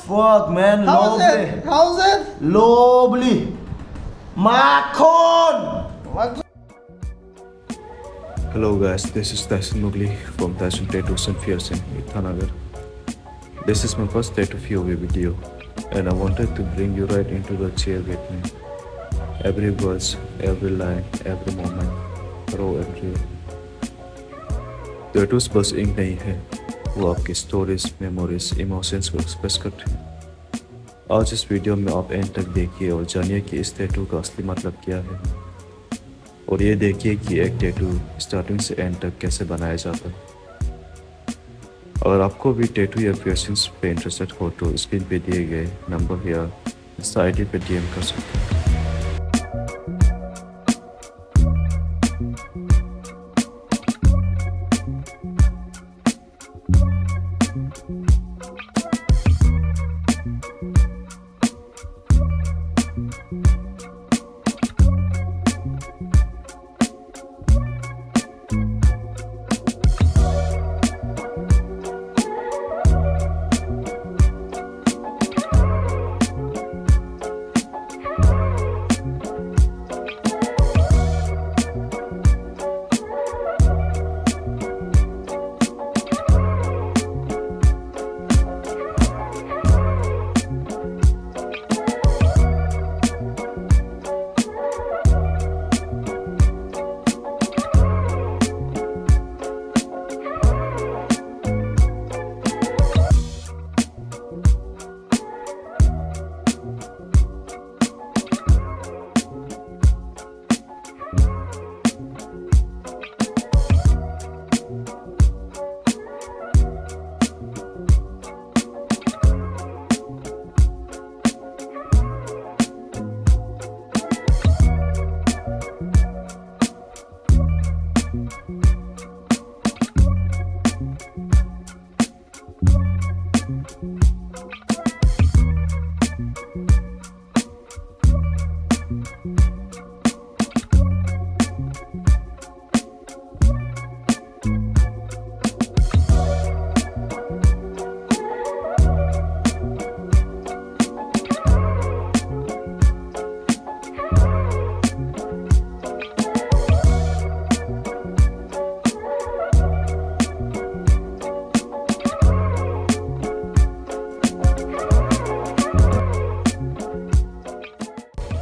Fuck man, How's lovely. it? How's it? Lovely. Macon. Hello guys, this is Tyson Mugli from Tyson Tattoos and Fears in Itanagar. This is my first tattoo POV video and I wanted to bring you right into the chair with me. Every verse, every line, every moment, raw and real. Tattoos बस ink नहीं है, वो आपकी stories, memories, emotions को express करते हैं। आज इस वीडियो में आप एंड तक देखिए और जानिए कि इस टैटू का असली मतलब क्या है। और ये देखिए कि एक टैटू स्टार्टिंग से एंड तक कैसे बनाया जाता है। अगर आपको भी टैटू या पियर्सिंग्स पे इंटरेस्टेड हो तो स्क्रीन पे दिए गए नंबर या इंस्टा आईडी पे डीएम कर सकते हैं।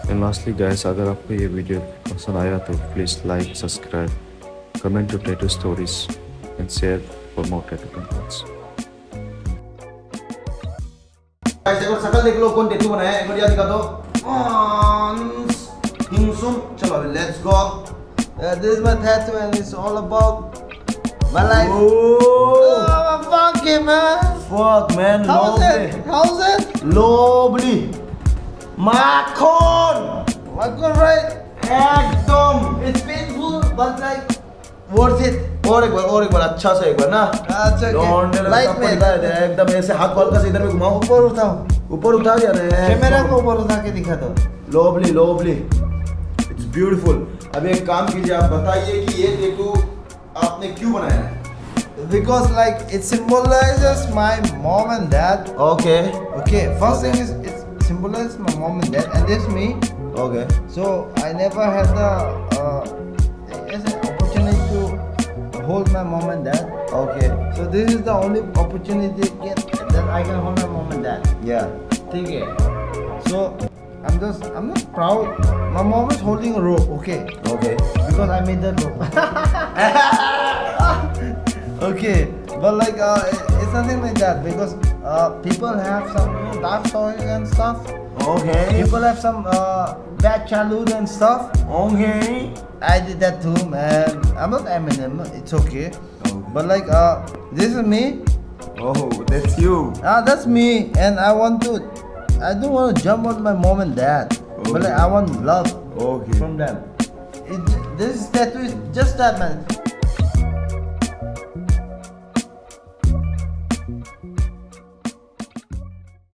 And lastly guys, अगर आपको ये वीडियो पसंद आया तो please like, subscribe, comment to tattoo stories and share for more tattoo contents. Guys एक बार शकल देख लो कौन टैटू बनाया है, एक बार याद दिखा दो। हिंसुम, चलो अभी let's go. This is my tattoo and it's all about my life. Oh, Fuck it, man. fuck man, How's lovely. it? How's it? Lovely. Macon. My God, right? एकदम It's painful, but like worth it. और एक बार अच्छा से एक बार ना। अच्छा, okay. Light में एकदम ऐसे हाथ हल्का से इधर में घुमाओ, ऊपर उठाओ। ऊपर उठा दिया रे। कैमरा को ऊपर उठा के दिखा दो। lovely lovely, it's beautiful। अभी एक काम कीजिए, आप बताइए कि ये टैटू आपने क्यों बनाया है? Because like it symbolizes my mom and dad. Okay. Okay, first thing is it symbolizes my mom and dad, and this me. Okay. So I never had the opportunity to hold my mom and dad. Okay. So this is the only opportunity that I can hold my mom and dad. Yeah. Take it. So I'm not proud. My mom is holding a rope, okay? Okay. Because I made that rope. Okay, but like it's nothing like that because people have some dark stories and stuff. Okay. People have some bad childhood and stuff. Okay. I did that too, man. I'm not Eminem. It's okay. Okay. But like this is me. Oh, that's you. That's me, and I don't want to jump on my mom and dad. Okay. But like I want love Okay. from them. This tattoo is just that, man.